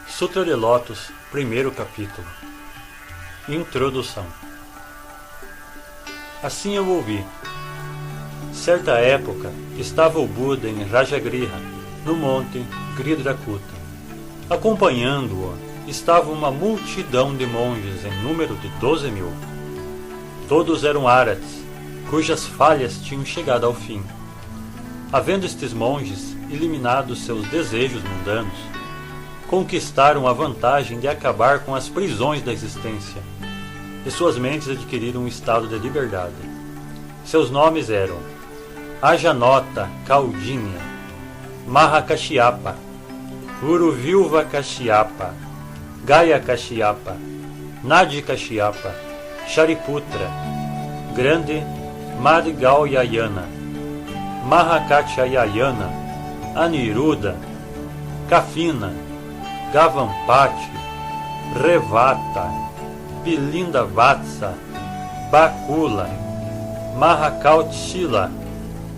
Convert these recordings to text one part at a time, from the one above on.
Sutra de Lótus, primeiro capítulo. Introdução. Assim eu ouvi. Certa época, estava o Buda em Rajagriha, no monte Gridrakuta. Acompanhando-o, estava uma multidão de monges em número de 12.000. Todos eram aratas, cujas falhas tinham chegado ao fim. Havendo estes monges eliminado seus desejos mundanos, conquistaram a vantagem de acabar com as prisões da existência, e suas mentes adquiriram um estado de liberdade. Seus nomes eram Ajanota Kaudinya, Mahakashyapa, Uruvilva Kashyapa, Gaya Kashyapa, Nadi Kashyapa, Shariputra, Grande Madhgalyayana, Mahakatyayana, Aniruddha, Kafina, Gavampati, Revata, Pilindavatsa, Bakula, Mahakautshila,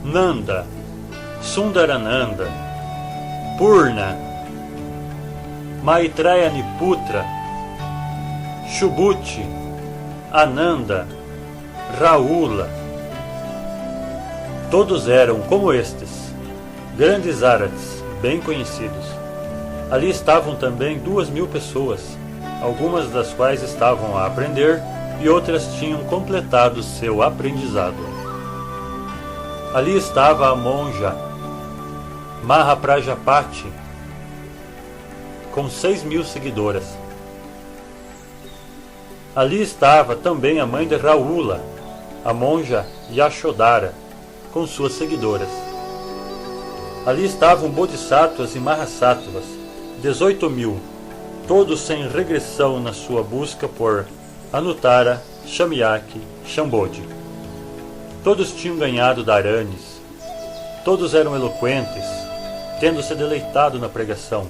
Nanda, Sundarananda, Purna, Maitrayaniputra, Shubhuti, Ananda, Raula. Todos eram como estes, grandes aratas, bem conhecidos. Ali estavam também 2.000 pessoas, algumas das quais estavam a aprender e outras tinham completado seu aprendizado. Ali estava a monja Mahaprajapati, com 6.000 seguidoras. Ali estava também a mãe de Raula, a monja Yashodhara, com suas seguidoras. Ali estavam bodhisattvas e mahasattvas, 18.000, todos sem regressão na sua busca por Anuttara, Shamyaki, Shambhodhi. Todos tinham ganhado dharanis, todos eram eloquentes, tendo se deleitado na pregação,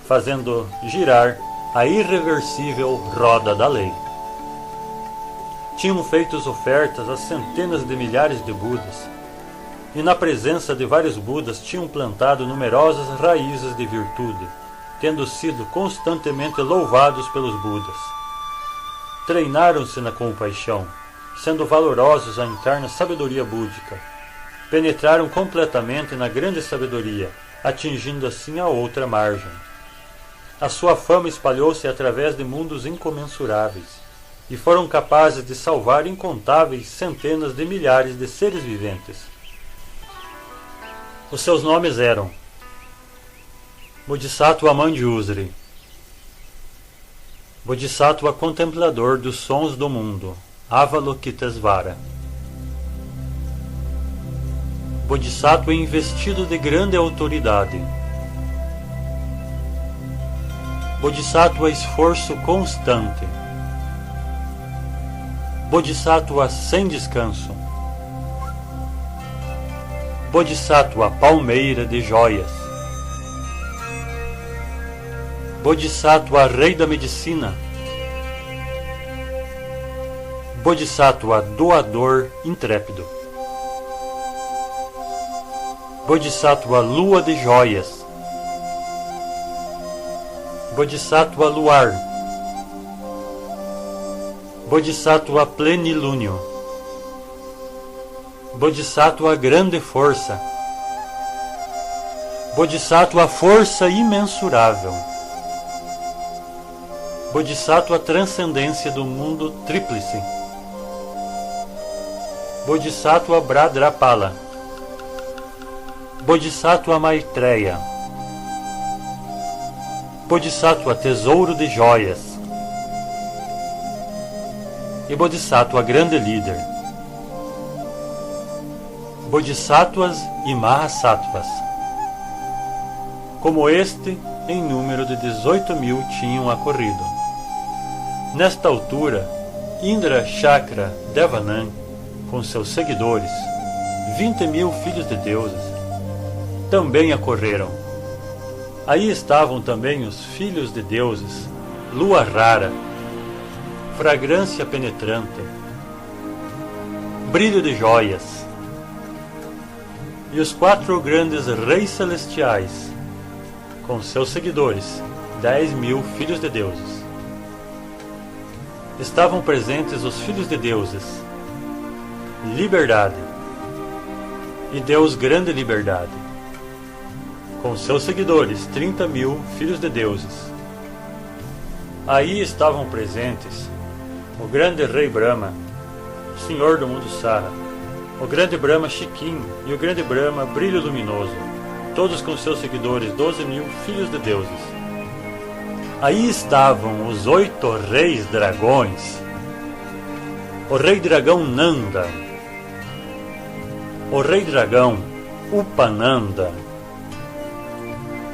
fazendo girar a irreversível roda da lei. Tinham feito ofertas a centenas de milhares de Budas, e na presença de vários Budas tinham plantado numerosas raízes de virtude, tendo sido constantemente louvados pelos Budas. Treinaram-se na compaixão, sendo valorosos a encarna sabedoria búdica. Penetraram completamente na grande sabedoria, atingindo assim a outra margem. A sua fama espalhou-se através de mundos incomensuráveis, e foram capazes de salvar incontáveis centenas de milhares de seres viventes. Os seus nomes eram Bodhisattva Manjusri, Bodhisattva contemplador dos sons do mundo, Avalokitesvara, Bodhisattva investido de grande autoridade, Bodhisattva esforço constante, Bodhisattva sem descanso, Bodhisattva palmeira de joias, Bodhisattva rei da medicina, Bodhisattva doador intrépido, Bodhisattva lua de joias, Bodhisattva luar, Bodhisattva plenilúnio, Bodhisattva grande força, Bodhisattva força imensurável, Bodhisattva transcendência do mundo tríplice, Bodhisattva Bradrapala, Bodhisattva Maitreya, Bodhisattva tesouro de joias e Bodhisattva grande líder. Bodhisattvas e Mahasattvas. Como este, em número de 18.000 tinham acorrido. Nesta altura, Indra Chakra Devanan, com seus seguidores, 20.000 filhos de deuses, também acorreram. Aí estavam também os filhos de deuses, lua rara, fragrância penetrante, brilho de joias, e os 4 grandes reis celestiais, com seus seguidores, 10.000 filhos de deuses. Estavam presentes os filhos de deuses, Liberdade e Deus Grande Liberdade, com seus seguidores, 30.000 filhos de deuses. Aí estavam presentes o grande rei Brahma, o senhor do mundo Sara, o grande Brahma Chiquim e o grande Brahma Brilho Luminoso, todos com seus seguidores, 12.000 filhos de deuses. Aí estavam os 8 reis dragões, o rei dragão Nanda, o rei dragão Upananda,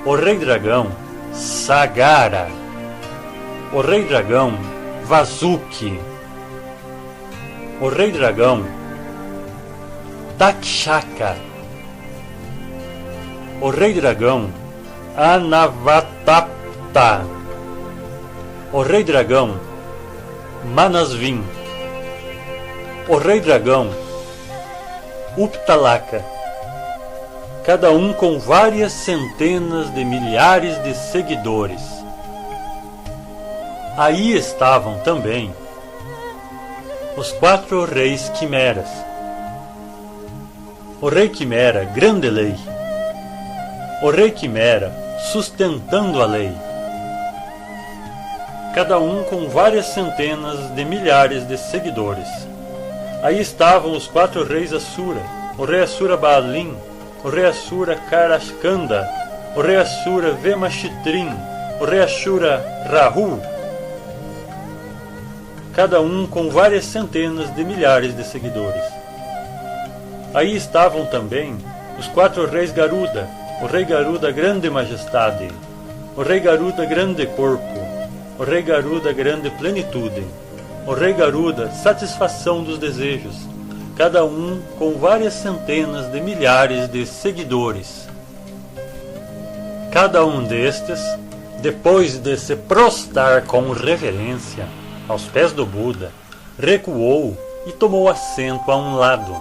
o rei dragão Sagara, o rei dragão Vasuki, o rei dragão Takshaka, o rei dragão Anavatapta, o rei dragão Manasvin, o rei dragão Uptalaka, cada um com várias centenas de milhares de seguidores. Aí estavam também os 4 reis quimeras, o rei quimera Grande Lei, o rei quimera Sustentando a Lei, cada um com várias centenas de milhares de seguidores. Aí estavam os 4 reis Asura, o rei Asura Baalim, o rei Asura Karashkanda, o rei Asura Vemashitrim, o rei Asura Rahu, cada um com várias centenas de milhares de seguidores. Aí estavam também os 4 reis Garuda, o rei Garuda Grande Majestade, o rei Garuda Grande Corpo, o rei Garuda Grande Plenitude, o rei Garuda Satisfação dos Desejos, cada um com várias centenas de milhares de seguidores. Cada um destes, depois de se prostrar com reverência aos pés do Buda, recuou e tomou assento a um lado.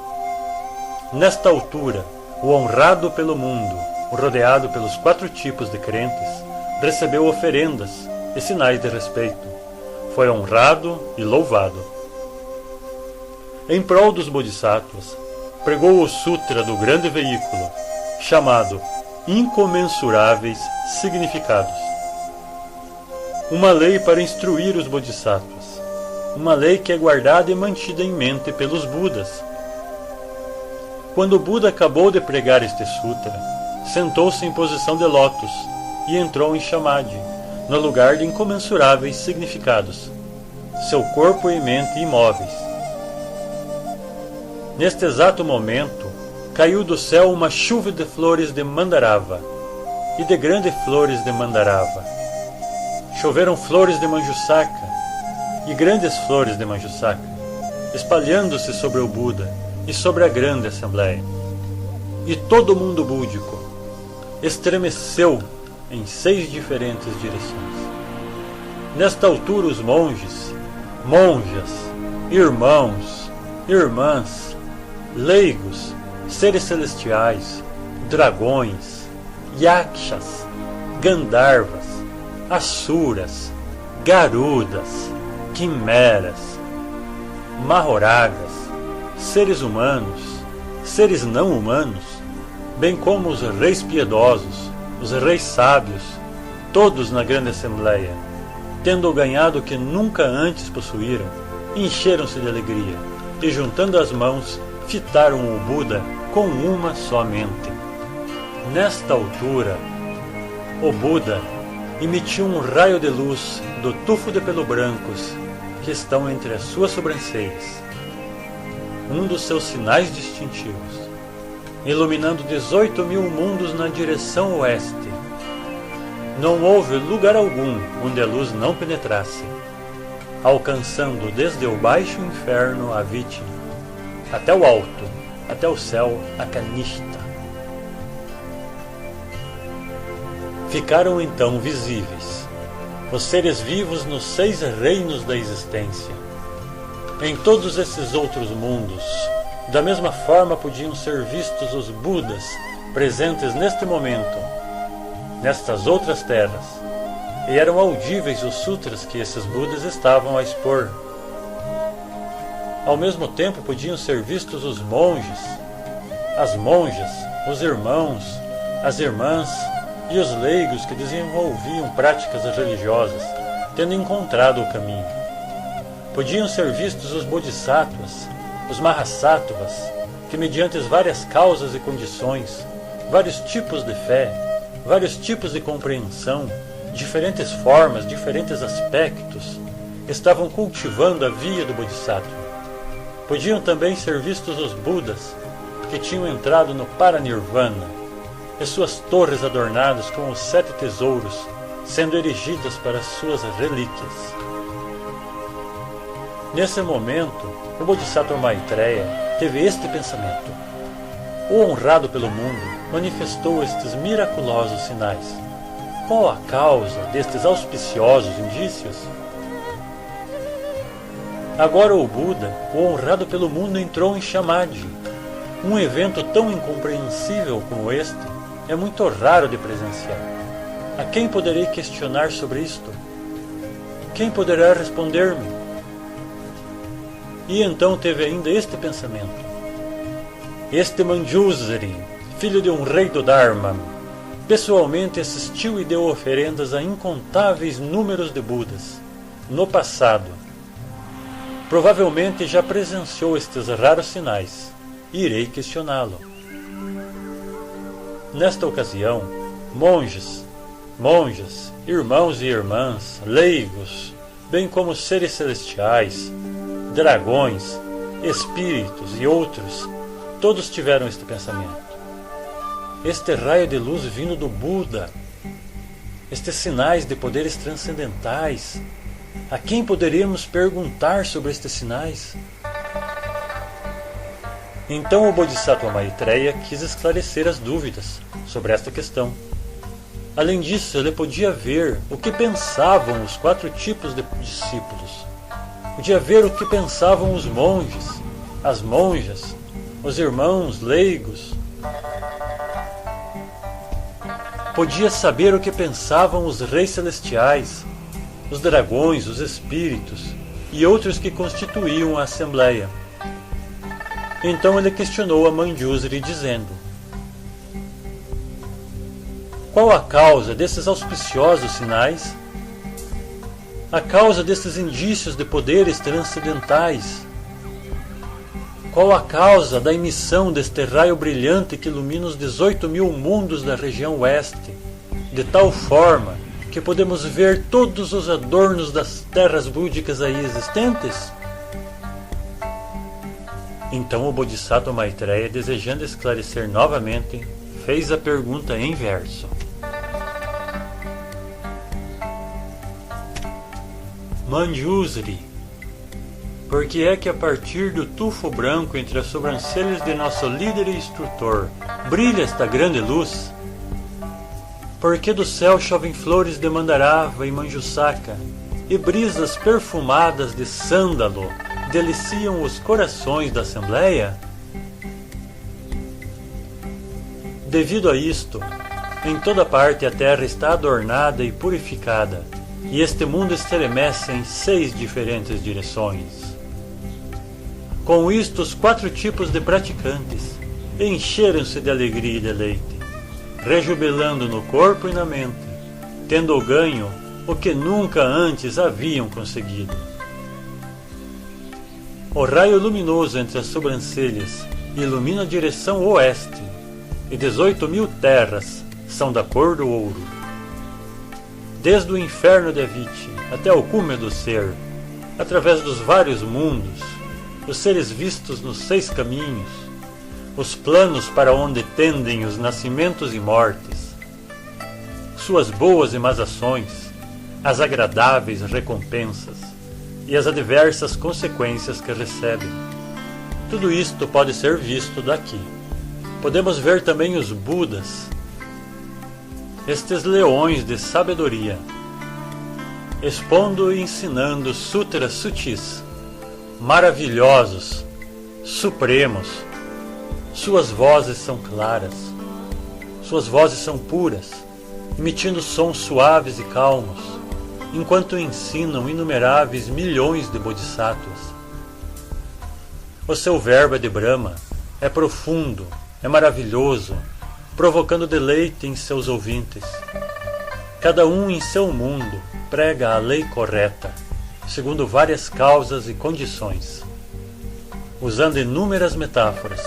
Nesta altura, o honrado pelo mundo, rodeado pelos 4 tipos de crentes, recebeu oferendas e sinais de respeito. Foi honrado e louvado. Em prol dos Bodhisattvas, pregou o Sutra do Grande Veículo, chamado Incomensuráveis Significados. Uma lei para instruir os Bodhisattvas, uma lei que é guardada e mantida em mente pelos Budas. Quando o Buda acabou de pregar este Sutra, sentou-se em posição de lótus e entrou em Samadhi, no lugar de incomensuráveis significados, seu corpo e mente imóveis. Neste exato momento, caiu do céu uma chuva de flores de Mandarava e de grandes flores de Mandarava. Choveram flores de Manjusaka e grandes flores de Manjusaka, espalhando-se sobre o Buda e sobre a grande assembleia. E todo o mundo búdico estremeceu em 6 diferentes direções. Nesta altura os monges, monjas, irmãos, irmãs, leigos, seres celestiais, dragões, yakshas, gandharvas, asuras, garudas, quimeras, mahoragas, seres humanos, seres não humanos, bem como os reis piedosos, os reis sábios, todos na grande assembleia, tendo ganhado o que nunca antes possuíram, encheram-se de alegria e, juntando as mãos, fitaram o Buda com uma só mente. Nesta altura, o Buda emitiu um raio de luz do tufo de pelo brancos que estão entre as suas sobrancelhas, um dos seus sinais distintivos, iluminando 18.000 mundos na direção oeste. Não houve lugar algum onde a luz não penetrasse, alcançando desde o baixo inferno a Viti, até o alto, até o céu a Kanishta. Ficaram então visíveis os seres vivos nos 6 reinos da existência. Em todos esses outros mundos, da mesma forma podiam ser vistos os Budas presentes neste momento, nestas outras terras, e eram audíveis os sutras que esses Budas estavam a expor. Ao mesmo tempo podiam ser vistos os monges, as monjas, os irmãos, as irmãs e os leigos que desenvolviam práticas religiosas, tendo encontrado o caminho. Podiam ser vistos os bodhisattvas, os mahasattvas, que mediante as várias causas e condições, vários tipos de fé, vários tipos de compreensão, diferentes formas, diferentes aspectos, estavam cultivando a via do bodhisattva. Podiam também ser vistos os Budas, que tinham entrado no Paranirvana, e suas torres adornadas com os 7 tesouros, sendo erigidas para suas relíquias. Nesse momento, o Bodhisattva Maitreya teve este pensamento: o honrado pelo mundo manifestou estes miraculosos sinais. Qual a causa destes auspiciosos indícios? Agora o Buda, o honrado pelo mundo, entrou em Samadhi. Um evento tão incompreensível como este é muito raro de presenciar. A quem poderei questionar sobre isto? Quem poderá responder-me? E então teve ainda este pensamento: este Manjusri, filho de um rei do Dharma, pessoalmente assistiu e deu oferendas a incontáveis números de Budas no passado. Provavelmente já presenciou estes raros sinais. Irei questioná-lo. Nesta ocasião, monges, monjas, irmãos e irmãs, leigos, bem como seres celestiais, dragões, espíritos e outros, todos tiveram este pensamento. Este raio de luz vindo do Buda, estes sinais de poderes transcendentais, a quem poderíamos perguntar sobre estes sinais? Então o Bodhisattva Maitreya quis esclarecer as dúvidas sobre esta questão. Além disso, ele podia ver o que pensavam os 4 tipos de discípulos. Podia ver o que pensavam os monges, as monjas, os irmãos leigos. Podia saber o que pensavam os reis celestiais, os dragões, os espíritos e outros que constituíam a Assembleia. Então ele questionou a Manjusri, dizendo: qual a causa desses auspiciosos sinais? A causa desses indícios de poderes transcendentais? Qual a causa da emissão deste raio brilhante que ilumina os 18.000 mundos da região oeste, de tal forma que podemos ver todos os adornos das terras búdicas aí existentes? Então o Bodhisattva Maitreya, desejando esclarecer novamente, fez a pergunta em verso: Manjusri, por que é que a partir do tufo branco entre as sobrancelhas de nosso líder e instrutor brilha esta grande luz? Por que do céu chovem flores de mandarava e manjusaca, e brisas perfumadas de sândalo deliciam os corações da Assembleia? Devido a isto, em toda parte a terra está adornada e purificada, e este mundo estremece em 6 diferentes direções. Com isto, os 4 tipos de praticantes encheram-se de alegria e deleite, rejubilando no corpo e na mente, tendo ganho o que nunca antes haviam conseguido. O raio luminoso entre as sobrancelhas ilumina a direção oeste, e 18.000 terras são da cor do ouro. Desde o inferno de Aviti até o cume do ser, através dos vários mundos, os seres vistos nos 6 caminhos, os planos para onde tendem os nascimentos e mortes, suas boas e más ações, as agradáveis recompensas e as adversas consequências que recebem. Tudo isto pode ser visto daqui. Podemos ver também os Budas, estes leões de sabedoria, expondo e ensinando sutras sutis, maravilhosos, supremos. Suas vozes são claras, suas vozes são puras, emitindo sons suaves e calmos. enquanto ensinam inumeráveis milhões de bodhisattvas. O seu verbo é de Brahma, é profundo, é maravilhoso, provocando deleite em seus ouvintes. Cada um em seu mundo prega a lei correta, segundo várias causas e condições, usando inúmeras metáforas,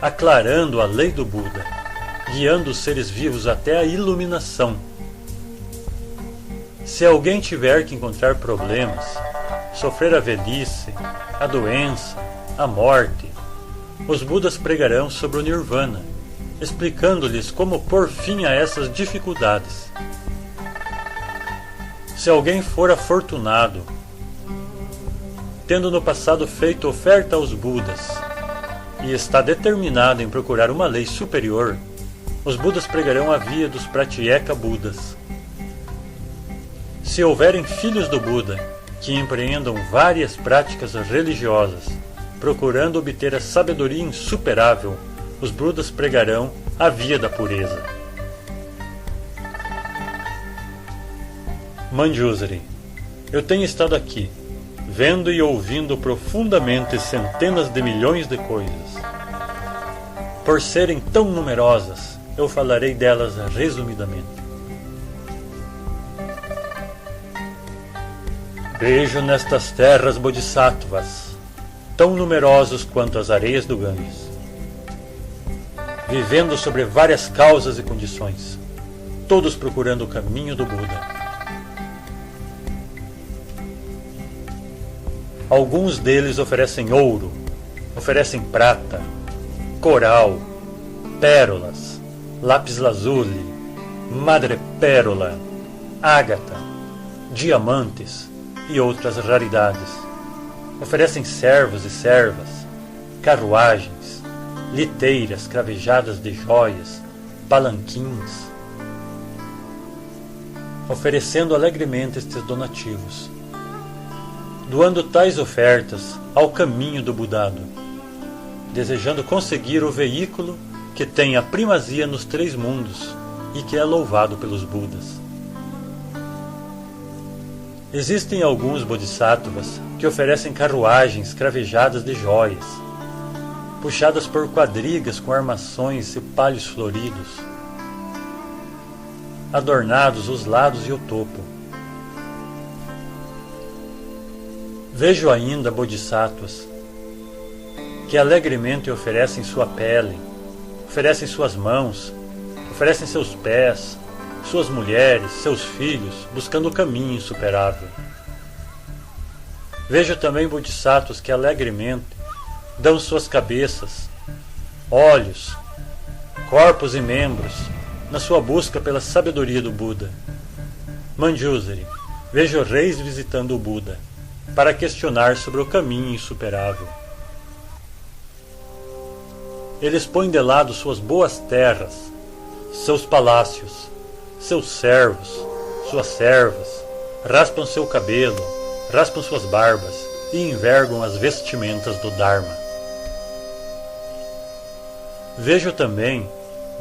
aclarando a lei do Buda, guiando os seres vivos até a iluminação. Se alguém tiver que encontrar problemas, sofrer a velhice, a doença, a morte, os Budas pregarão sobre o Nirvana, explicando-lhes como pôr fim a essas dificuldades. Se alguém for afortunado, tendo no passado feito oferta aos Budas, e está determinado em procurar uma lei superior, os Budas pregarão a via dos Pratyeka Budas. Se houverem filhos do Buda que empreendam várias práticas religiosas, procurando obter a sabedoria insuperável, os Budas pregarão a via da pureza. Manjusri, eu tenho estado aqui, vendo e ouvindo profundamente centenas de milhões de coisas. Por serem tão numerosas, eu falarei delas resumidamente. Vejo nestas terras bodhisattvas, tão numerosos quanto as areias do Ganges, vivendo sobre várias causas e condições, todos procurando o caminho do Buda. Alguns deles oferecem ouro, oferecem prata, coral, pérolas, lápis-lazuli, madrepérola, ágata, diamantes e outras raridades. Oferecem servos e servas, carruagens, liteiras cravejadas de joias, palanquins, oferecendo alegremente estes donativos, doando tais ofertas ao caminho do Budado, desejando conseguir o veículo que tem a primazia nos 3 mundos e que é louvado pelos Budas. Existem alguns bodhisattvas que oferecem carruagens cravejadas de joias, puxadas por quadrigas com armações e palhos floridos, adornados os lados e o topo. Vejo ainda bodhisattvas que alegremente oferecem sua pele, oferecem suas mãos, oferecem seus pés, suas mulheres, seus filhos, buscando o caminho insuperável. Vejo também bodhisattvas que alegremente dão suas cabeças, olhos, corpos e membros na sua busca pela sabedoria do Buda. Manjusri, vejo reis visitando o Buda para questionar sobre o caminho insuperável. Eles põem de lado suas boas terras, seus palácios, seus servos, suas servas, raspam seu cabelo, raspam suas barbas e envergam as vestimentas do Dharma. Vejo também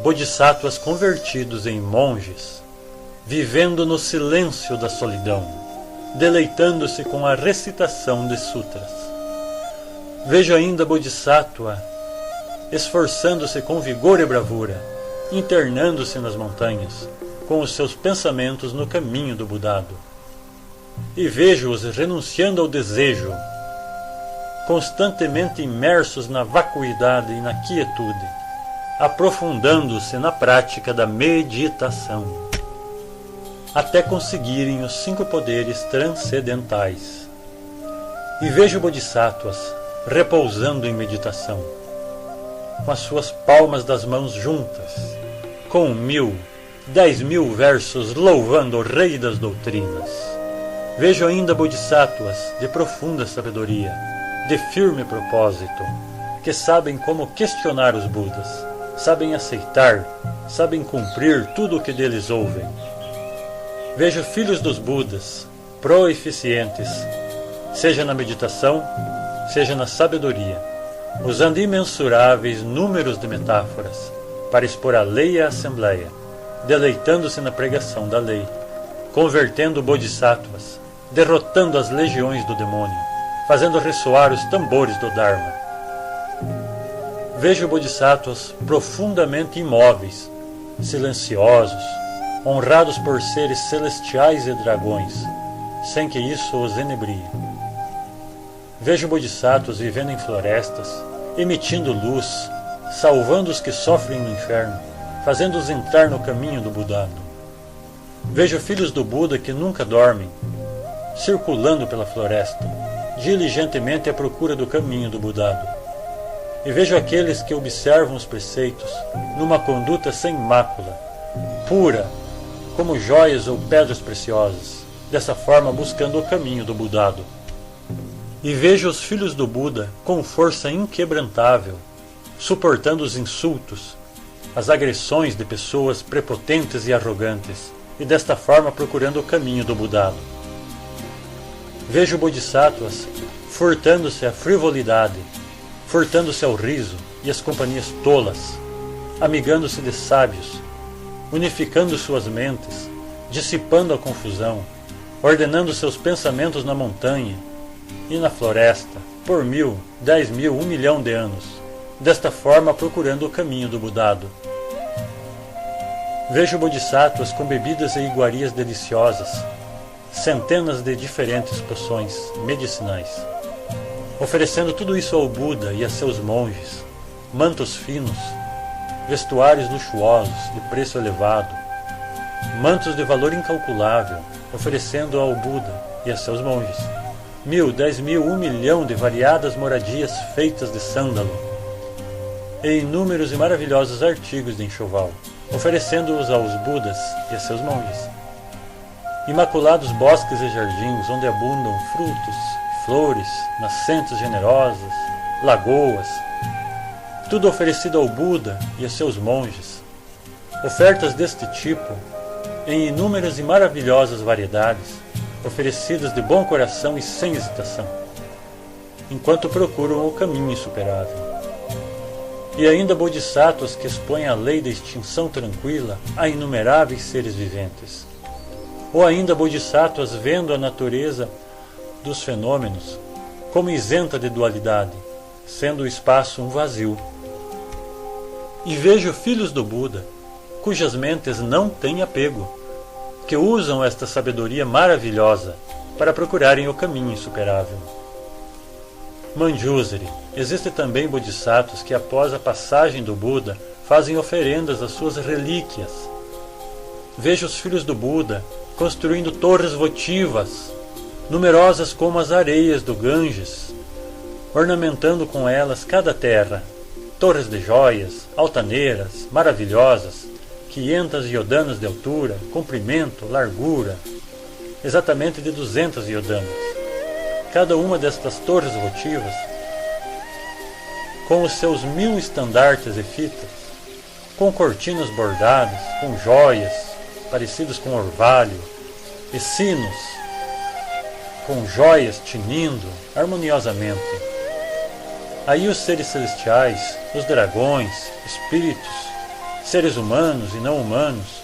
bodhisattvas convertidos em monges, vivendo no silêncio da solidão, deleitando-se com a recitação de sutras. Vejo ainda bodhisattva esforçando-se com vigor e bravura, internando-se nas montanhas, com os seus pensamentos no caminho do Budado. E vejo-os renunciando ao desejo, constantemente imersos na vacuidade e na quietude, aprofundando-se na prática da meditação, até conseguirem os 5 poderes transcendentais. E vejo bodhisattvas repousando em meditação, com as suas palmas das mãos juntas, com 1000, 10.000 versos louvando o Rei das Doutrinas. Vejo ainda bodhisattvas de profunda sabedoria, de firme propósito, que sabem como questionar os Budas, sabem aceitar, sabem cumprir tudo o que deles ouvem. Vejo filhos dos Budas, proeficientes, seja na meditação, seja na sabedoria, usando imensuráveis números de metáforas para expor a lei à assembleia, deleitando-se na pregação da lei, convertendo bodhisattvas, derrotando as legiões do demônio, fazendo ressoar os tambores do Dharma. Vejo bodhisattvas profundamente imóveis, silenciosos, honrados por seres celestiais e dragões, sem que isso os enebrie. Vejo bodhisattvas vivendo em florestas, emitindo luz, salvando os que sofrem no inferno, fazendo-os entrar no caminho do Buddhado. Vejo filhos do Buda que nunca dormem, circulando pela floresta, diligentemente à procura do caminho do Buddhado. E vejo aqueles que observam os preceitos numa conduta sem mácula, pura, como joias ou pedras preciosas, dessa forma buscando o caminho do Buddhado. E vejo os filhos do Buda com força inquebrantável, suportando os insultos, as agressões de pessoas prepotentes e arrogantes, e desta forma procurando o caminho do Buddhado. Vejo bodhisattvas furtando-se à frivolidade, furtando-se ao riso e às companhias tolas, amigando-se de sábios, unificando suas mentes, dissipando a confusão, ordenando seus pensamentos na montanha e na floresta, por 1000, 10.000, 1 milhão de anos, desta forma procurando o caminho do Buddhado. Vejo bodhisattvas com bebidas e iguarias deliciosas, centenas de diferentes poções medicinais, oferecendo tudo isso ao Buda e a seus monges, mantos finos, vestuários luxuosos de preço elevado, mantos de valor incalculável, oferecendo ao Buda e a seus monges, 1000, 10.000, 1 milhão de variadas moradias feitas de sândalo, e inúmeros e maravilhosos artigos de enxoval, oferecendo-os aos Budas e a seus monges. Imaculados bosques e jardins onde abundam frutos, flores, nascentes generosas, lagoas, tudo oferecido ao Buda e a seus monges. Ofertas deste tipo, em inúmeras e maravilhosas variedades, oferecidas de bom coração e sem hesitação, enquanto procuram o caminho insuperável. E ainda bodhisattvas que expõem a lei da extinção tranquila a inumeráveis seres viventes. Ou ainda bodhisattvas vendo a natureza dos fenômenos como isenta de dualidade, sendo o espaço um vazio. E vejo filhos do Buda, cujas mentes não têm apego, que usam esta sabedoria maravilhosa para procurarem o caminho insuperável. Manjusri, existem também bodhisattvas que após a passagem do Buda fazem oferendas às suas relíquias. Vejo os filhos do Buda construindo torres votivas, numerosas como as areias do Ganges, ornamentando com elas cada terra, torres de joias, altaneiras, maravilhosas, 500 iodanas de altura, comprimento, largura, exatamente de 200 iodanas. Cada uma destas torres votivas, com os seus 1000 estandartes e fitas, com cortinas bordadas, com joias, parecidos com orvalho, e sinos, com joias tinindo harmoniosamente. Aí os seres celestiais, os dragões, espíritos, seres humanos e não humanos,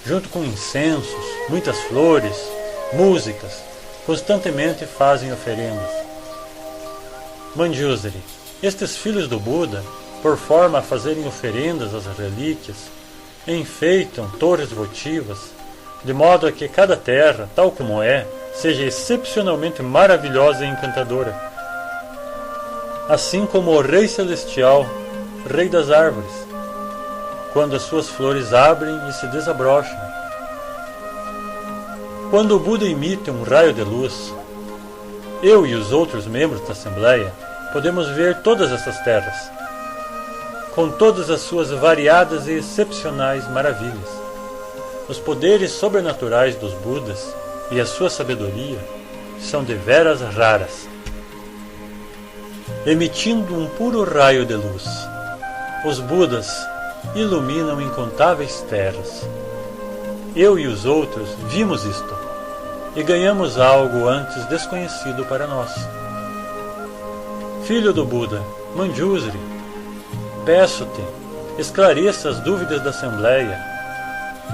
junto com incensos, muitas flores, músicas, constantemente fazem oferendas. Manjusri, estes filhos do Buda, por forma a fazerem oferendas às relíquias, enfeitam torres votivas, de modo a que cada terra, tal como é, seja excepcionalmente maravilhosa e encantadora. Assim como o Rei Celestial, Rei das Árvores, quando as suas flores abrem e se desabrocham. Quando o Buda emite um raio de luz, eu e os outros membros da Assembleia podemos ver todas essas terras, com todas as suas variadas e excepcionais maravilhas. Os poderes sobrenaturais dos Budas e a sua sabedoria são deveras raras. Emitindo um puro raio de luz, os Budas iluminam incontáveis terras. Eu e os outros vimos isto e ganhamos algo antes desconhecido para nós. Filho do Buda, Manjusri, peço-te, esclareça as dúvidas da Assembleia,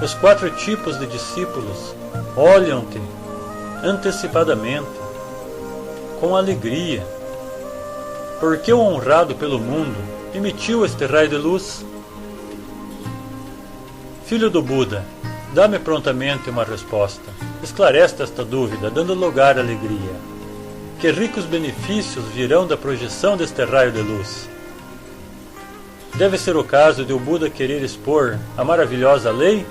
os 4 tipos de discípulos, olham-te antecipadamente, com alegria, porque o honrado pelo mundo emitiu este raio de luz. Filho do Buda, dá-me prontamente uma resposta. Esclarece esta dúvida, dando lugar à alegria. Que ricos benefícios virão da projeção deste raio de luz? Deve ser o caso de o Buda querer expor a maravilhosa lei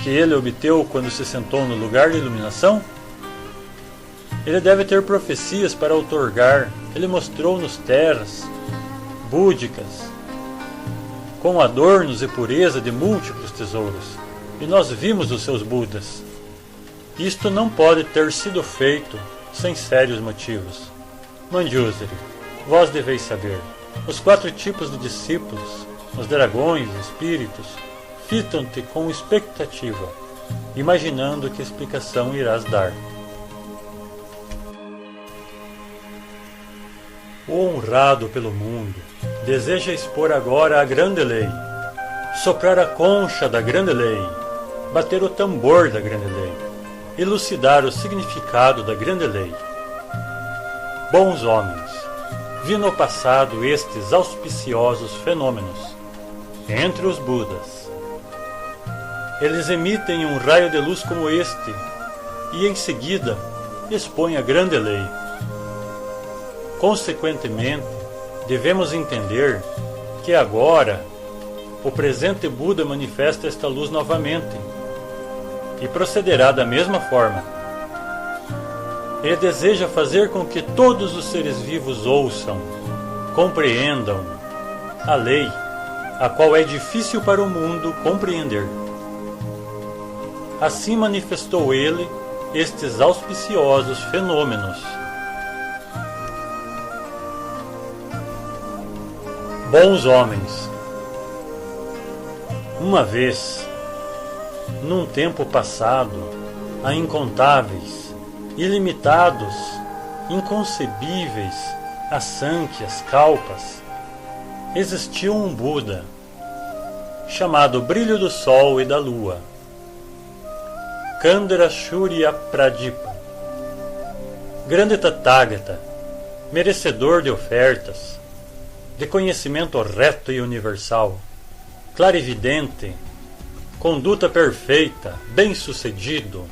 que ele obteu quando se sentou no lugar de iluminação? Ele deve ter profecias para outorgar. Ele mostrou-nos terras búdicas, com adornos e pureza de múltiplos tesouros, e nós vimos os seus Budas. Isto não pode ter sido feito sem sérios motivos. Manjusri, vós deveis saber, os 4 tipos de discípulos, os dragões, espíritos, fitam-te com expectativa, imaginando que explicação irás dar. O honrado pelo mundo deseja expor agora a grande lei, soprar a concha da grande lei, bater o tambor da grande lei, elucidar o significado da grande lei. Bons homens, vi no passado estes auspiciosos fenômenos entre os Budas. Eles emitem um raio de luz como este e, em seguida, expõem a grande lei. Consequentemente, devemos entender que agora o presente Buda manifesta esta luz novamente e procederá da mesma forma. Ele deseja fazer com que todos os seres vivos ouçam, compreendam a lei, a qual é difícil para o mundo compreender. Assim manifestou ele estes auspiciosos fenômenos. Bons homens, uma vez, num tempo passado, há incontáveis, ilimitados, inconcebíveis, asânquias, kalpas, existiu um Buda, chamado Brilho do Sol e da Lua, Kandra Shurya Pradipa, grande Tathagata, merecedor de ofertas, de conhecimento reto e universal, clarividente, conduta perfeita, bem-sucedido,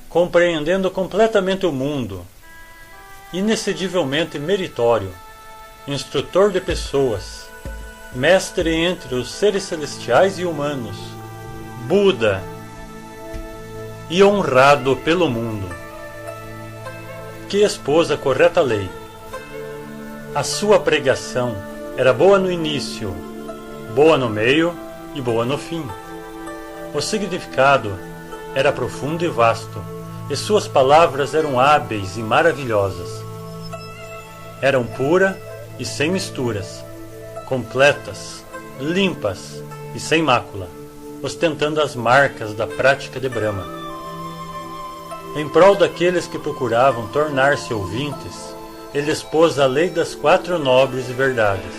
compreendendo completamente o mundo, inexcedivelmente meritório, instrutor de pessoas, mestre entre os seres celestiais e humanos, Buda e honrado pelo mundo, que expôs a correta lei. A sua pregação era boa no início, boa no meio e boa no fim. O significado era profundo e vasto, e suas palavras eram hábeis e maravilhosas. Eram pura e sem misturas, completas, limpas e sem mácula, ostentando as marcas da prática de Brahma. Em prol daqueles que procuravam tornar-se ouvintes, ele expôs a lei das 4 nobres verdades,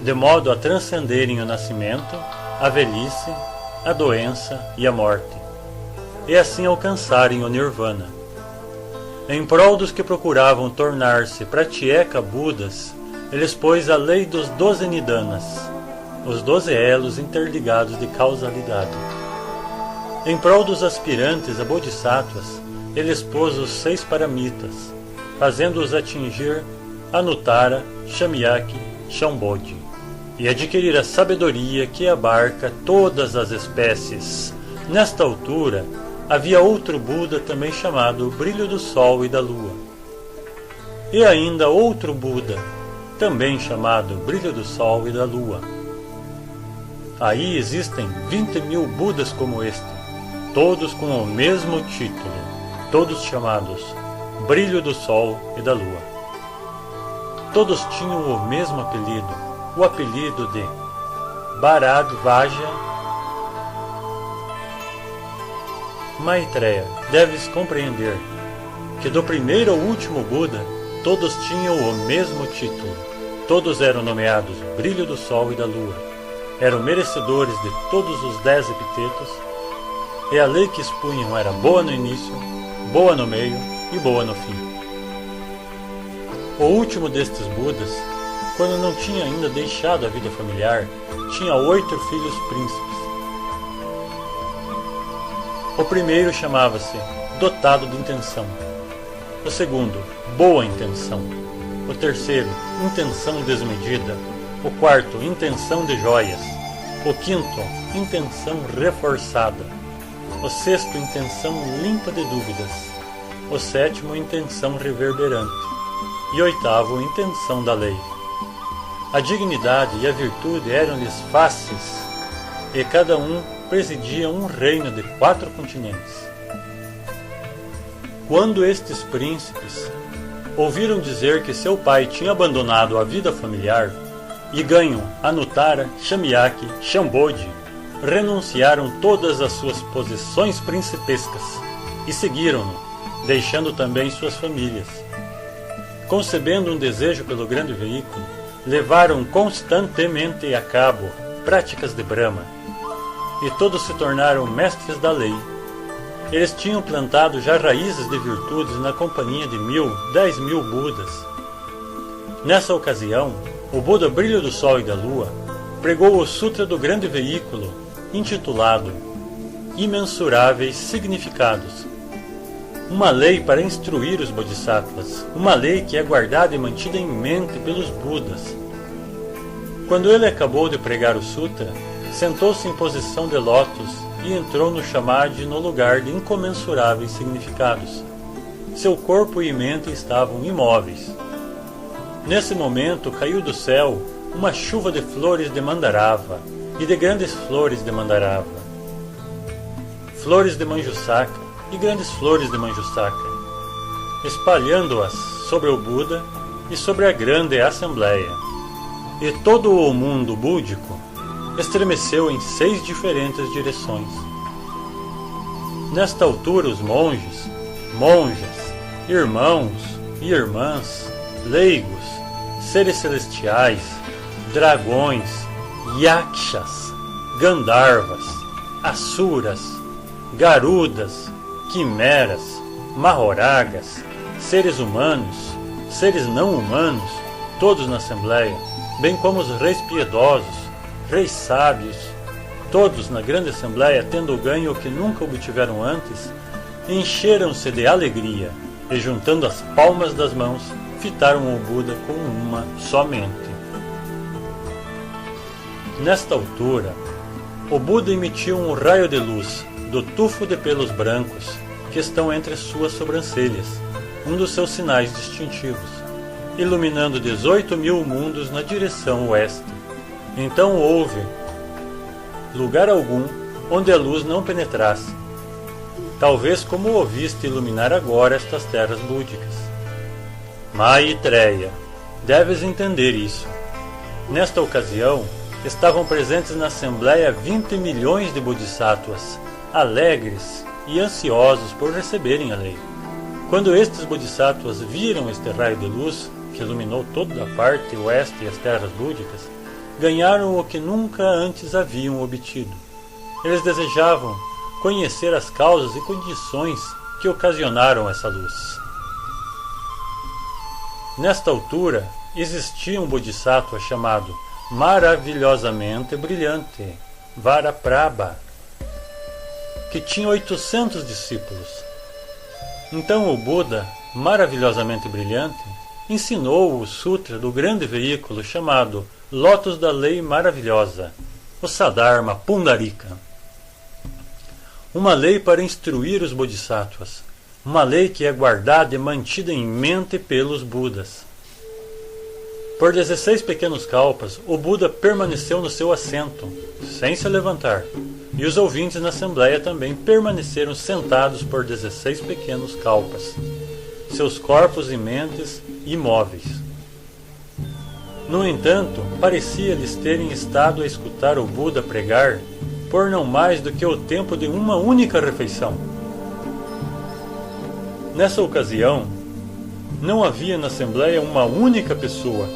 de modo a transcenderem o nascimento, a velhice, a doença e a morte, e assim alcançarem o Nirvana. Em prol dos que procuravam tornar-se pratyeka Budas, ele expôs a lei dos 12 Nidanas, os 12 elos interligados de causalidade. Em prol dos aspirantes a Bodhisattvas, ele expôs os 6 Paramitas, fazendo-os atingir Anuttara, Shamyaki, Shambhodhi, e adquirir a sabedoria que abarca todas as espécies. Nesta altura, havia outro Buda também chamado Brilho do Sol e da Lua. E ainda outro Buda, também chamado Brilho do Sol e da Lua. Aí existem 20.000 Budas como este, todos com o mesmo título, todos chamados Brilho do Sol e da Lua. Todos tinham o mesmo apelido, o apelido de Bharadvaja Maitreya. Deves compreender que do primeiro ao último Buda, todos tinham o mesmo título. Todos eram nomeados Brilho do Sol e da Lua. Eram merecedores de todos os 10 epitetos e a lei que expunham era boa no início, boa no meio e boa no fim. O último destes Budas, quando não tinha ainda deixado a vida familiar, tinha 8 filhos príncipes. O primeiro chamava-se dotado de intenção, o segundo, boa intenção, o terceiro, intenção desmedida, o quarto, intenção de joias, o quinto, intenção reforçada, o sexto, intenção limpa de dúvidas, o sétimo, intenção reverberante, e oitavo, intenção da lei. A dignidade e a virtude eram-lhes fáceis, e cada um presidia um reino de 4 continentes. Quando estes príncipes ouviram dizer que seu pai tinha abandonado a vida familiar, e ganham Anuttara, Shamyaki, Shambhodhi, renunciaram todas as suas posições principescas e seguiram-no, deixando também suas famílias. Concebendo um desejo pelo grande veículo, levaram constantemente a cabo práticas de Brahma, e todos se tornaram mestres da lei. Eles tinham plantado já raízes de virtudes na companhia de 10.000 Budas. Nessa ocasião, o Buda Brilho do Sol e da Lua pregou o Sutra do Grande Veículo, intitulado Imensuráveis Significados. Uma lei para instruir os Bodhisattvas, uma lei que é guardada e mantida em mente pelos Budas. Quando ele acabou de pregar o Sutra, sentou-se em posição de lótus e entrou no Samadhi no lugar de incomensuráveis significados. Seu corpo e mente estavam imóveis. Nesse momento caiu do céu uma chuva de flores de Mandarava e de grandes flores de Mandarava, flores de Manjusaka e grandes flores de Manjusaka, espalhando-as sobre o Buda e sobre a grande assembleia. E todo o mundo búdico estremeceu em 6 diferentes direções. Nesta altura os monges, monjas, irmãos e irmãs, leigos, seres celestiais, dragões, yakshas, gandharvas, asuras, garudas, quimeras, mahoragas, seres humanos, seres não humanos, todos na assembleia, bem como os reis piedosos, reis sábios, todos na grande assembleia, tendo ganho o que nunca obtiveram antes, encheram-se de alegria e, juntando as palmas das mãos, fitaram o Buda com uma somente. Nesta altura, o Buda emitiu um raio de luz do tufo de pelos brancos que estão entre suas sobrancelhas, um dos seus sinais distintivos, iluminando 18.000 mundos na direção oeste. Então houve lugar algum onde a luz não penetrasse, talvez como o ouviste iluminar agora estas terras búdicas. Maitreya, deves entender isso. Nesta ocasião, estavam presentes na Assembleia 20 milhões de Bodhisattvas, alegres e ansiosos por receberem a lei. Quando estes Bodhisattvas viram este raio de luz, que iluminou toda a parte oeste e as terras búdicas, ganharam o que nunca antes haviam obtido. Eles desejavam conhecer as causas e condições que ocasionaram essa luz. Nesta altura, existia um Bodhisattva chamado Maravilhosamente Brilhante, Varaprabha, que tinha 800 discípulos. Então o Buda, maravilhosamente brilhante, ensinou o Sutra do grande veículo chamado Lótus da Lei Maravilhosa, o Sadharma Pundarika. Uma lei para instruir os Bodhisattvas, uma lei que é guardada e mantida em mente pelos Budas. Por 16 pequenos kalpas, o Buda permaneceu no seu assento, sem se levantar, e os ouvintes na assembleia também permaneceram sentados por 16 pequenos kalpas, seus corpos e mentes imóveis. No entanto, parecia-lhes terem estado a escutar o Buda pregar por não mais do que o tempo de uma única refeição. Nessa ocasião, não havia na assembleia uma única pessoa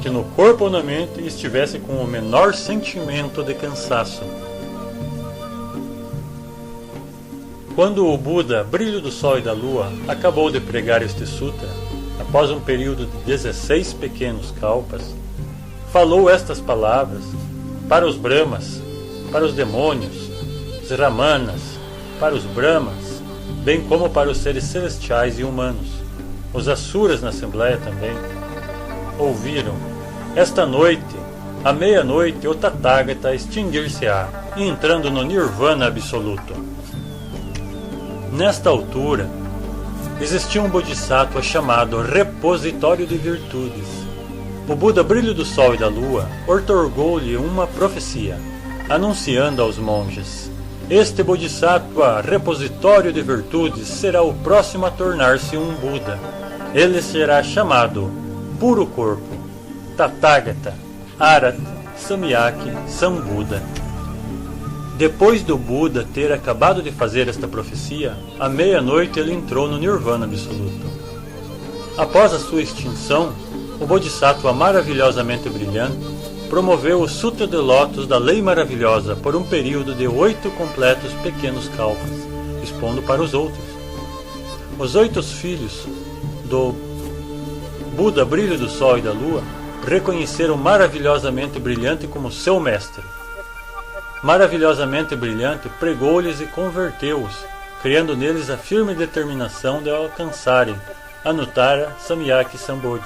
que no corpo ou na mente estivesse com o menor sentimento de cansaço. Quando o Buda, brilho do sol e da lua, acabou de pregar este sutra, após um período de 16 pequenos kalpas, falou estas palavras para os Brahmas, para os demônios, os Ramanas, para os Brahmas, bem como para os seres celestiais e humanos. Os Asuras na Assembleia também ouviram: esta noite, à meia-noite, o Tathagata extinguir-se-á, entrando no Nirvana absoluto. Nesta altura, existia um Bodhisattva chamado Repositório de Virtudes. O Buda, brilho do sol e da lua, outorgou-lhe uma profecia, anunciando aos monges: este Bodhisattva, Repositório de Virtudes, será o próximo a tornar-se um Buda. Ele será chamado Puro Corpo, Tathagata, Arhat, Samyaki, Sambuddha. Depois do Buda ter acabado de fazer esta profecia, à meia-noite ele entrou no Nirvana absoluto. Após a sua extinção, o Bodhisattva maravilhosamente brilhante promoveu o Sutra de Lótus da Lei Maravilhosa por um período de 8 completos pequenos kalpas, expondo para os outros. Os 8 filhos do Buda, brilho do sol e da lua, reconheceram maravilhosamente brilhante como seu mestre. Maravilhosamente brilhante pregou-lhes e converteu-os, criando neles a firme determinação de alcançarem Anuttara, Samyaki e Sambodhi.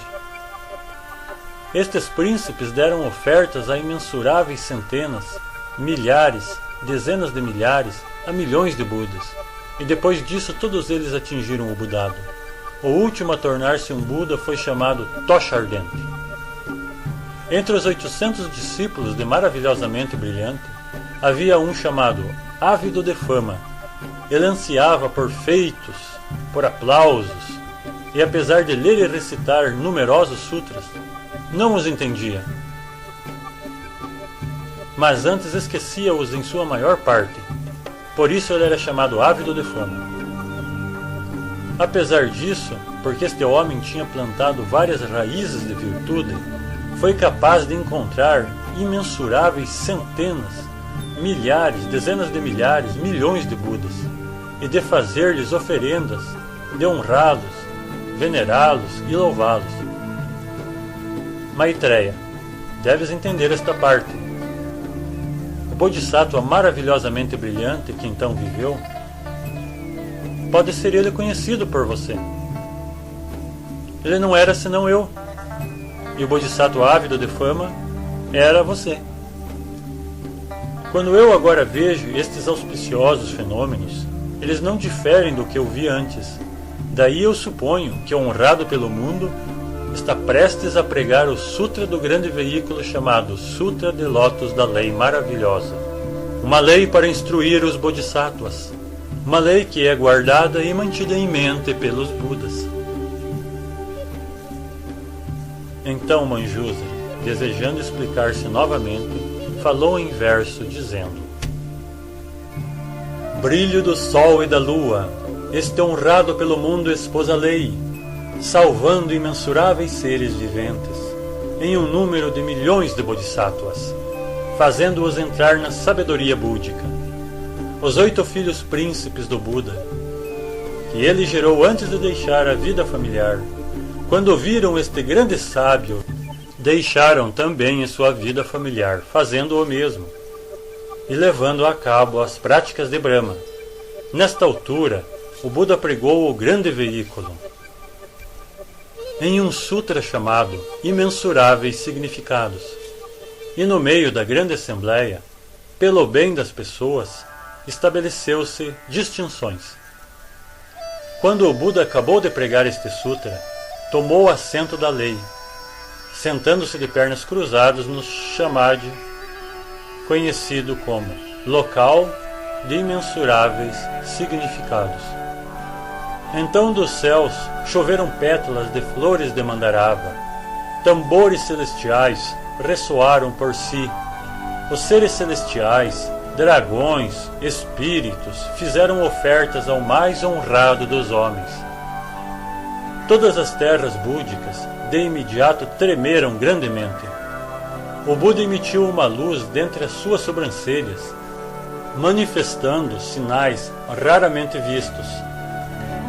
Estes príncipes deram ofertas a imensuráveis centenas, milhares, dezenas de milhares, a milhões de Budas, e depois disso todos eles atingiram o Budado. O último a tornar-se um Buda foi chamado Tocha Ardente. Entre os 800 discípulos de maravilhosamente brilhante, havia um chamado Ávido de Fama. Ele ansiava por feitos, por aplausos, e apesar de ler e recitar numerosos sutras, não os entendia. Mas antes esquecia-os em sua maior parte. Por isso ele era chamado Ávido de Fama. Apesar disso, porque este homem tinha plantado várias raízes de virtude, foi capaz de encontrar imensuráveis centenas, milhares, dezenas de milhares, milhões de Budas, e de fazer-lhes oferendas, de honrá-los, venerá-los e louvá-los. Maitreya, deves entender esta parte. O Bodhisattva maravilhosamente brilhante que então viveu, pode ser ele conhecido por você. Ele não era senão eu. E o Bodhisattva ávido de fama era você. Quando eu agora vejo estes auspiciosos fenômenos, eles não diferem do que eu vi antes. Daí eu suponho que, honrado pelo mundo, está prestes a pregar o Sutra do grande veículo chamado Sutra de Lótus da Lei Maravilhosa. Uma lei para instruir os Bodhisattvas. Uma lei que é guardada e mantida em mente pelos Budas. Então Manjusri, desejando explicar-se novamente, falou em verso dizendo: brilho do sol e da lua, este honrado pelo mundo expôs a lei, salvando imensuráveis seres viventes, em um número de milhões de bodhisattvas, fazendo-os entrar na sabedoria búdica. Os 8 filhos príncipes do Buda, que ele gerou antes de deixar a vida familiar, quando viram este grande sábio, deixaram também a sua vida familiar, fazendo o mesmo, e levando a cabo as práticas de Brahma. Nesta altura, o Buda pregou o grande veículo, em um sutra chamado Imensuráveis Significados. E no meio da grande assembleia, pelo bem das pessoas, estabeleceu-se distinções. Quando o Buda acabou de pregar este sutra, tomou o assento da lei, sentando-se de pernas cruzadas no Samadhi, conhecido como local de imensuráveis significados. Então dos céus choveram pétalas de flores de mandarava, tambores celestiais ressoaram por si. Os seres celestiais, dragões, espíritos, fizeram ofertas ao mais honrado dos homens. Todas as terras búdicas de imediato tremeram grandemente. O Buda emitiu uma luz dentre as suas sobrancelhas, manifestando sinais raramente vistos.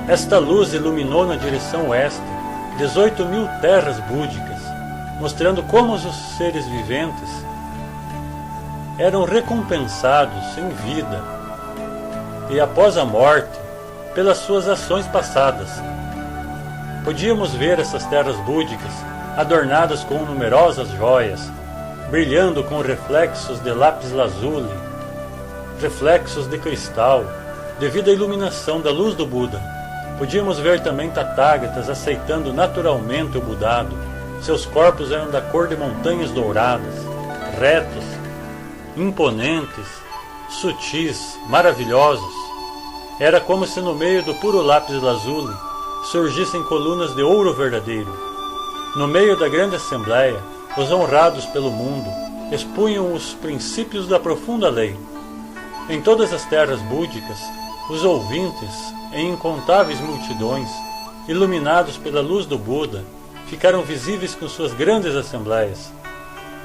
Esta luz iluminou na direção oeste 18.000 terras búdicas, mostrando como os seres viventes eram recompensados em vida e após a morte pelas suas ações passadas. Podíamos ver essas terras búdicas adornadas com numerosas joias, brilhando com reflexos de lápis lazuli, reflexos de cristal, devido à iluminação da luz do Buda. Podíamos ver também tathagatas aceitando naturalmente o budado. Seus corpos eram da cor de montanhas douradas, retos, imponentes, sutis, maravilhosos. Era como se no meio do puro lápis lazuli surgissem colunas de ouro verdadeiro. No meio da grande assembleia, os honrados pelo mundo expunham os princípios da profunda lei. Em todas as terras búdicas, os ouvintes, em incontáveis multidões, iluminados pela luz do Buda, ficaram visíveis com suas grandes assembleias.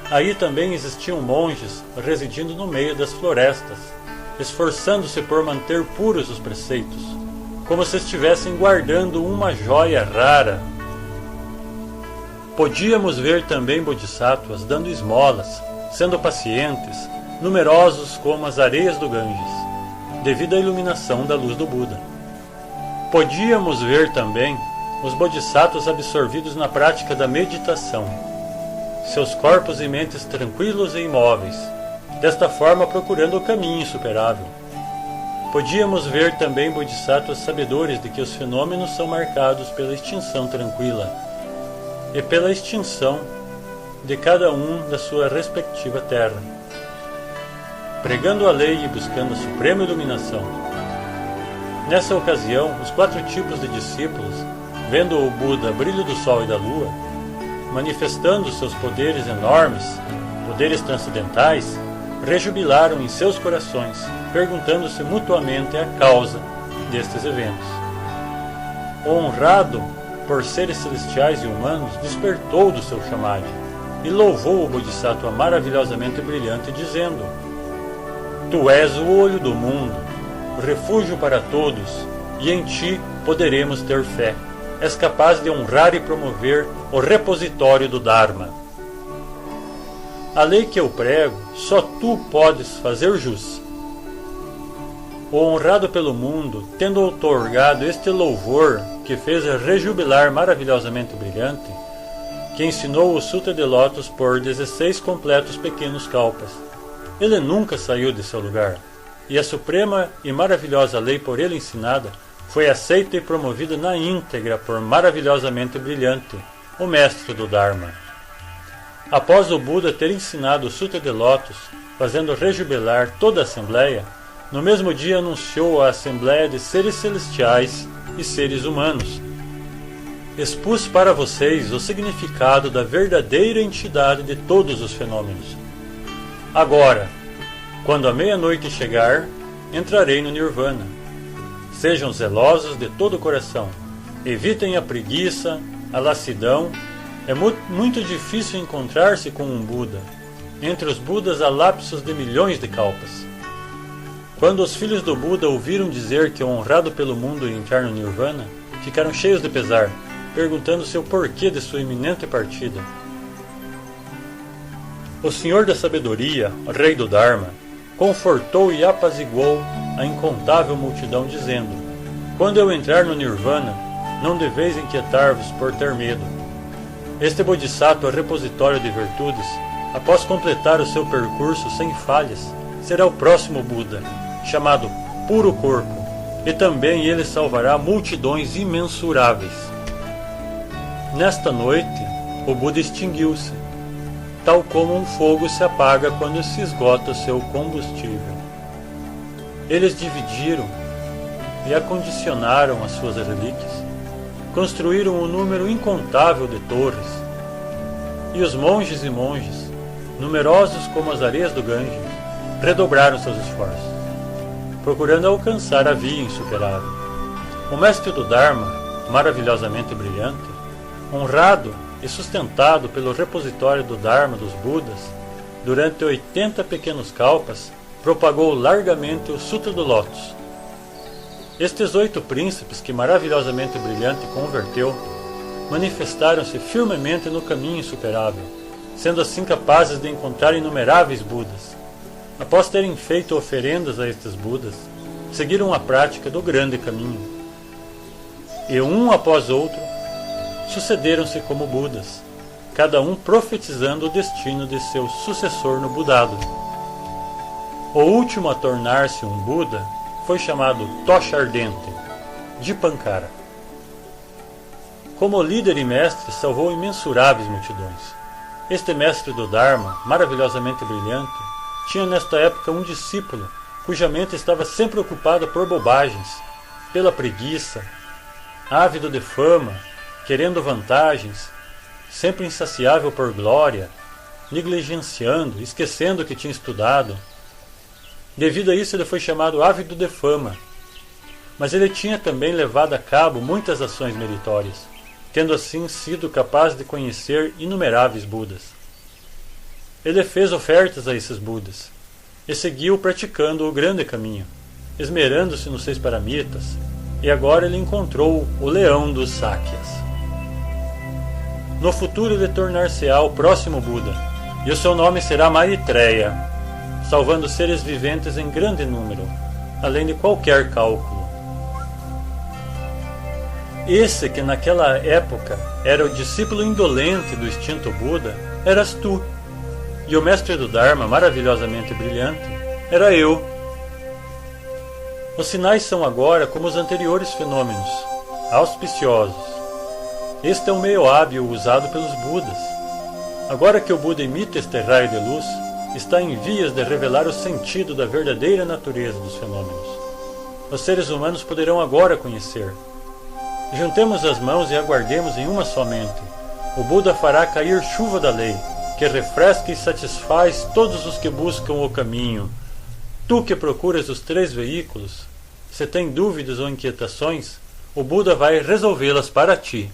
Aí também existiam monges residindo no meio das florestas, esforçando-se por manter puros os preceitos, como se estivessem guardando uma joia rara. Podíamos ver também bodhisattvas dando esmolas, sendo pacientes, numerosos como as areias do Ganges, devido à iluminação da luz do Buda. Podíamos ver também os bodhisattvas absorvidos na prática da meditação, seus corpos e mentes tranquilos e imóveis, desta forma procurando o caminho insuperável. Podíamos ver também bodhisattvas sabedores de que os fenômenos são marcados pela extinção tranquila e pela extinção de cada um da sua respectiva terra, pregando a lei e buscando a suprema iluminação. Nessa ocasião, os 4 tipos de discípulos, vendo o Buda brilho do sol e da lua, manifestando seus poderes enormes, poderes transcendentais, rejubilaram em seus corações, perguntando-se mutuamente a causa destes eventos. O honrado, por seres celestiais e humanos, despertou do seu chamado e louvou o Bodhisattva maravilhosamente brilhante, dizendo: Tu és o olho do mundo, o refúgio para todos, e em ti poderemos ter fé. És capaz de honrar e promover o repositório do Dharma. A lei que eu prego, só tu podes fazer jus. O honrado pelo mundo, tendo outorgado este louvor que fez rejubilar maravilhosamente brilhante, que ensinou o Sutra de Lótus por 16 completos pequenos kalpas. Ele nunca saiu de seu lugar, e a suprema e maravilhosa lei por ele ensinada foi aceita e promovida na íntegra por maravilhosamente brilhante, o mestre do Dharma. Após o Buda ter ensinado o Sutra de Lótus, fazendo rejubilar toda a assembleia, no mesmo dia anunciou a assembleia de seres celestiais e seres humanos: Expus para vocês o significado da verdadeira entidade de todos os fenômenos. Agora, quando a meia-noite chegar, entrarei no Nirvana. Sejam zelosos de todo o coração. Evitem a preguiça, a lassidão. É muito difícil encontrar-se com um Buda. Entre os Budas há lapsos de milhões de kalpas. Quando os filhos do Buda ouviram dizer que o honrado pelo mundo ia entrar no Nirvana, ficaram cheios de pesar, perguntando-se o porquê de sua iminente partida. O Senhor da Sabedoria, o Rei do Dharma, confortou e apaziguou a incontável multidão, dizendo: Quando eu entrar no Nirvana, não deveis inquietar-vos por ter medo. Este Bodhisattva repositório de virtudes, após completar o seu percurso sem falhas, será o próximo Buda, chamado Puro Corpo, e também ele salvará multidões imensuráveis. Nesta noite, o Buda extinguiu-se, tal como um fogo se apaga quando se esgota o seu combustível. Eles dividiram e acondicionaram as suas relíquias, construíram um número incontável de torres, e os monges e monges, numerosos como as areias do Ganges, redobraram seus esforços, procurando alcançar a via insuperável. O mestre do Dharma, maravilhosamente brilhante, honrado e sustentado pelo repositório do Dharma dos Budas, durante 80 pequenos kalpas, propagou largamente o Sutra do Lótus. Estes 8 príncipes que maravilhosamente brilhante converteu, manifestaram-se firmemente no caminho insuperável, sendo assim capazes de encontrar inumeráveis Budas. Após terem feito oferendas a estes Budas, seguiram a prática do grande caminho. E um após outro, sucederam-se como Budas, cada um profetizando o destino de seu sucessor no Budado. O último a tornar-se um Buda foi chamado Tocha Ardente, Dipankara. Como líder e mestre, salvou imensuráveis multidões. Este mestre do Dharma, maravilhosamente brilhante, tinha nesta época um discípulo, cuja mente estava sempre ocupada por bobagens, pela preguiça, ávido de fama, querendo vantagens, sempre insaciável por glória, negligenciando, esquecendo o que tinha estudado. Devido a isso ele foi chamado ávido de fama, mas ele tinha também levado a cabo muitas ações meritórias, tendo assim sido capaz de conhecer inumeráveis Budas. Ele fez ofertas a esses Budas, e seguiu praticando o grande caminho, esmerando-se nos 6 paramitas, e agora ele encontrou o leão dos Sakyas. No futuro ele tornar-se-á o próximo Buda, e o seu nome será Maitreya, salvando seres viventes em grande número, além de qualquer cálculo. Esse que naquela época era o discípulo indolente do extinto Buda, eras tu, e o mestre do Dharma, maravilhosamente brilhante, era eu. Os sinais são agora como os anteriores fenômenos, auspiciosos. Este é o meio hábil usado pelos Budas. Agora que o Buda emite este raio de luz, está em vias de revelar o sentido da verdadeira natureza dos fenômenos. Os seres humanos poderão agora conhecer. Juntemos as mãos e aguardemos em uma só mente. O Buda fará cair chuva da lei, que refresca e satisfaz todos os que buscam o caminho. Tu que procuras os 3 veículos, se tem dúvidas ou inquietações, o Buda vai resolvê-las para ti.